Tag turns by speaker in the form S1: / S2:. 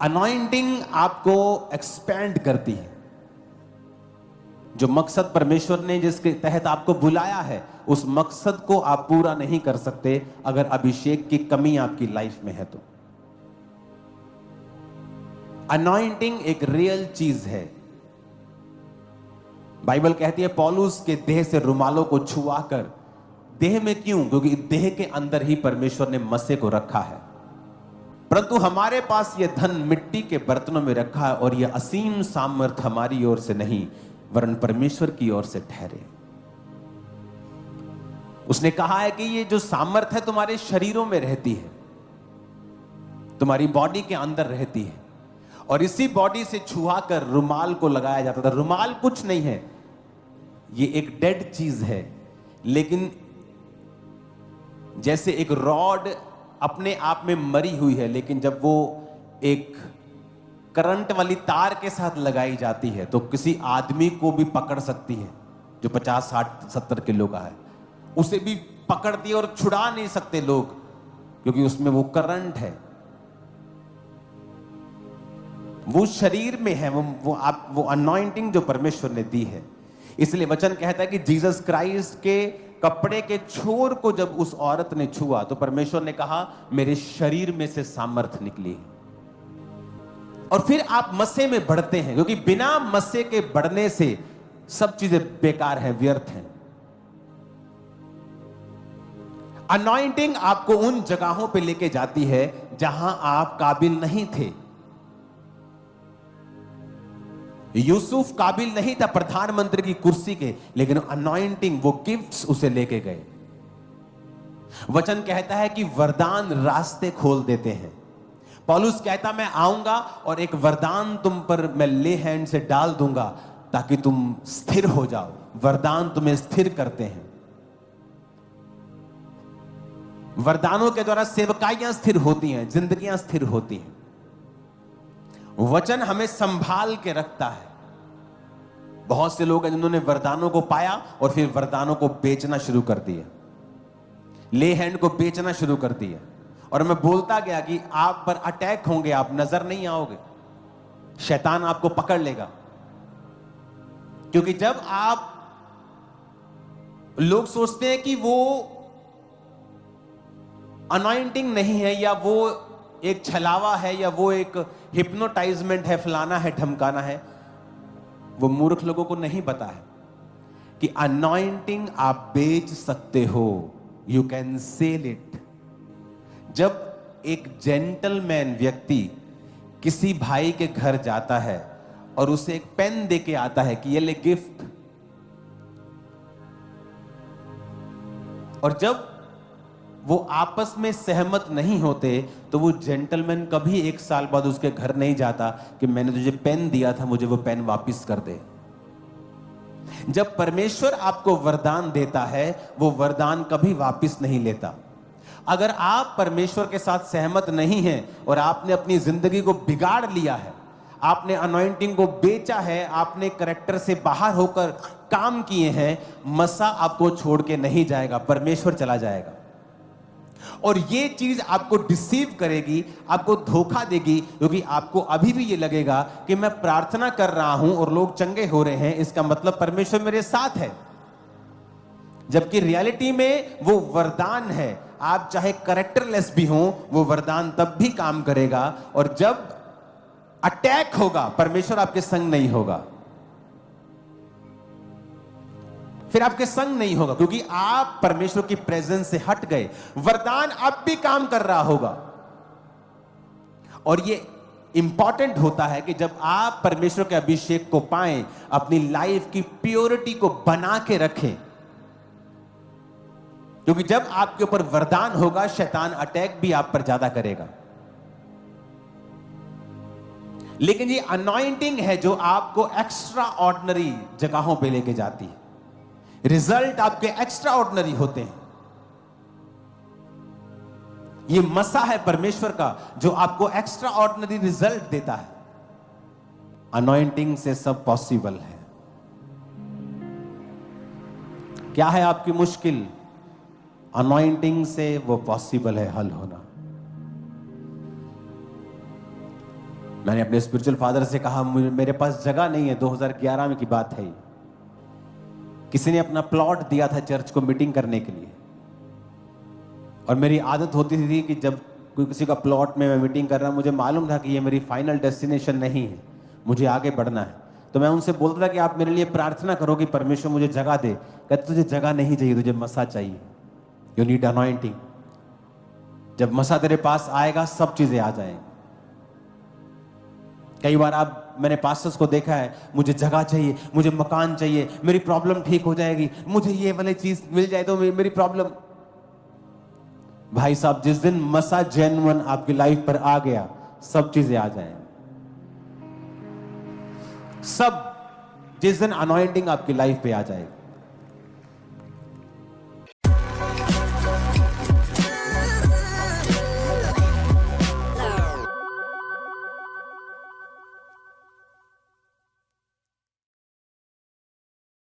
S1: Anointing आपको expand करती है। जो मकसद परमेश्वर ने जिसके तहत आपको बुलाया है, उस मकसद को आप पूरा नहीं कर सकते अगर अभिषेक की कमी आपकी लाइफ में है तो। अनॉइंटिंग एक रियल चीज है। बाइबल कहती है पौलुस के देह से रुमालों को छुआ कर, देह में क्यों? क्योंकि देह के अंदर ही परमेश्वर ने मसे को रखा है। परंतु हमारे पास यह धन मिट्टी के बर्तनों में रखा है और यह असीम सामर्थ हमारी ओर से नहीं वरन परमेश्वर की ओर से ठहरे। उसने कहा है कि ये जो सामर्थ है तुम्हारे शरीरों में रहती है, तुम्हारी बॉडी के अंदर रहती है, और इसी बॉडी से छुआ कर रुमाल को लगाया जाता था। रुमाल कुछ नहीं है, ये एक डेड चीज है, लेकिन जैसे एक रॉड अपने आप में मरी हुई है, लेकिन जब वो एक करंट वाली तार के साथ लगाई जाती है तो किसी आदमी को भी पकड़ सकती है जो 50, 60, 70 किलो का है, उसे भी पकड़ती है और छुड़ा नहीं सकते लोग, क्योंकि उसमें वो करंट है, वो शरीर में है, वो अनॉइंटिंग जो परमेश्वर ने दी है। इसलिए वचन कहता है कि जीसस क्राइस्ट के कपड़े के छोर को जब उस औरत ने छुआ तो परमेश्वर ने कहा मेरे शरीर में से सामर्थ निकली। और फिर आप मस्से में बढ़ते हैं, क्योंकि बिना मस्से के बढ़ने से सब चीजें बेकार हैं, व्यर्थ हैं। अनॉइंटिंग आपको उन जगहों पे लेके जाती है जहां आप काबिल नहीं थे। यूसुफ काबिल नहीं था प्रधानमंत्री की कुर्सी के, लेकिन अनॉइंटिंग, वो गिफ्ट्स उसे लेके गए। वचन कहता है कि वरदान रास्ते खोल देते हैं। पौलुस कहता मैं आऊंगा और एक वरदान तुम पर मैं ले हैंड से डाल दूंगा ताकि तुम स्थिर हो जाओ। वरदान तुम्हें स्थिर करते हैं। वरदानों के द्वारा सेवकाइयां स्थिर होती हैं, जिंदगियां स्थिर होती हैं। वचन हमें संभाल के रखता है। बहुत से लोग हैं जिन्होंने वरदानों को पाया और फिर वरदानों को बेचना शुरू कर दिया, ले हैंड को बेचना शुरू कर दिया। और मैं बोलता गया कि आप पर अटैक होंगे, आप नजर नहीं आओगे, शैतान आपको पकड़ लेगा। क्योंकि जब आप, लोग सोचते हैं कि वो अनॉइंटिंग नहीं है, या वो एक छलावा है, या वो एक हिप्नोटाइजमेंट है, फलाना है, ढमकाना है। वो मूर्ख लोगों को नहीं पता है कि अनॉइंटिंग आप बेच सकते हो, यू कैन सेल इट। जब एक जेंटलमैन व्यक्ति किसी भाई के घर जाता है और उसे एक पेन दे के आता है कि ये ले गिफ्ट, और जब वो आपस में सहमत नहीं होते तो वो जेंटलमैन कभी 1 साल बाद उसके घर नहीं जाता कि मैंने तुझे पेन दिया था, मुझे वो पेन वापस कर दे। जब परमेश्वर आपको वरदान देता है, वो वरदान कभी वापस नहीं लेता। अगर आप परमेश्वर के साथ सहमत नहीं हैं और आपने अपनी जिंदगी को बिगाड़ लिया है, आपने अनॉइंटिंग को बेचा है, आपने कैरेक्टर से बाहर होकर काम किए हैं, मसा आपको छोड़ के नहीं जाएगा, परमेश्वर चला जाएगा। और ये चीज आपको डिसीव करेगी, आपको धोखा देगी, क्योंकि आपको अभी भी ये लगेगा कि मैं प्रार्थना कर रहा हूं और लोग चंगे हो रहे हैं, इसका मतलब परमेश्वर मेरे साथ है। जबकि रियलिटी में वो वरदान है। आप चाहे कैरेक्टरलेस भी हो, वो वरदान तब भी काम करेगा। और जब अटैक होगा, परमेश्वर आपके संग नहीं होगा, फिर आपके संग नहीं होगा, क्योंकि आप परमेश्वर की प्रेजेंस से हट गए। वरदान अब भी काम कर रहा होगा। और ये इंपॉर्टेंट होता है कि जब आप परमेश्वर के अभिषेक को पाएं, अपनी लाइफ की प्योरिटी को बना के रखें, क्योंकि जब आपके ऊपर वरदान होगा, शैतान अटैक भी आप पर ज्यादा करेगा। लेकिन ये अनॉइंटिंग है जो आपको एक्स्ट्रा ऑर्डिनरी जगहों पे लेके जाती है। रिजल्ट आपके एक्स्ट्रा ऑर्डिनरी होते हैं। ये मसा है परमेश्वर का जो आपको एक्स्ट्रा ऑर्डिनरी रिजल्ट देता है। अनॉइंटिंग से सब पॉसिबल है। क्या है आपकी मुश्किल? अनॉइंटिंग से वो पॉसिबल है हल होना। मैंने अपने स्पिरिचुअल फादर से कहा मेरे पास जगह नहीं है, 2011 में की बात है। किसी ने अपना प्लॉट दिया था चर्च को मीटिंग करने के लिए, और मेरी आदत होती थी कि जब कोई किसी का प्लॉट में मैं मीटिंग कर रहा हूं, मुझे मालूम था कि ये मेरी फाइनल डेस्टिनेशन नहीं है, मुझे आगे बढ़ना है, तो मैं उनसे बोलता था कि आप मेरे लिए प्रार्थना करो कि परमेश्वर मुझे जगह दे। कहते तुझे जगह नहीं चाहिए, तुझे मसा चाहिए, यू नीड अनॉइंटिंग। जब मसा तेरे पास आएगा सब चीजें आ जाएंगी। कई बार मैंने पास्टर्स को देखा है, मुझे जगह चाहिए, मुझे मकान चाहिए, मेरी प्रॉब्लम ठीक हो जाएगी, मुझे ये वाली चीज मिल जाए तो मेरी प्रॉब्लम। भाई साहब, जिस दिन मसा जेन्युइन आपकी लाइफ पर आ गया, सब चीजें आ जाएंगी। सब, जिस दिन अनॉइंटिंग आपकी लाइफ पे आ जाएगी,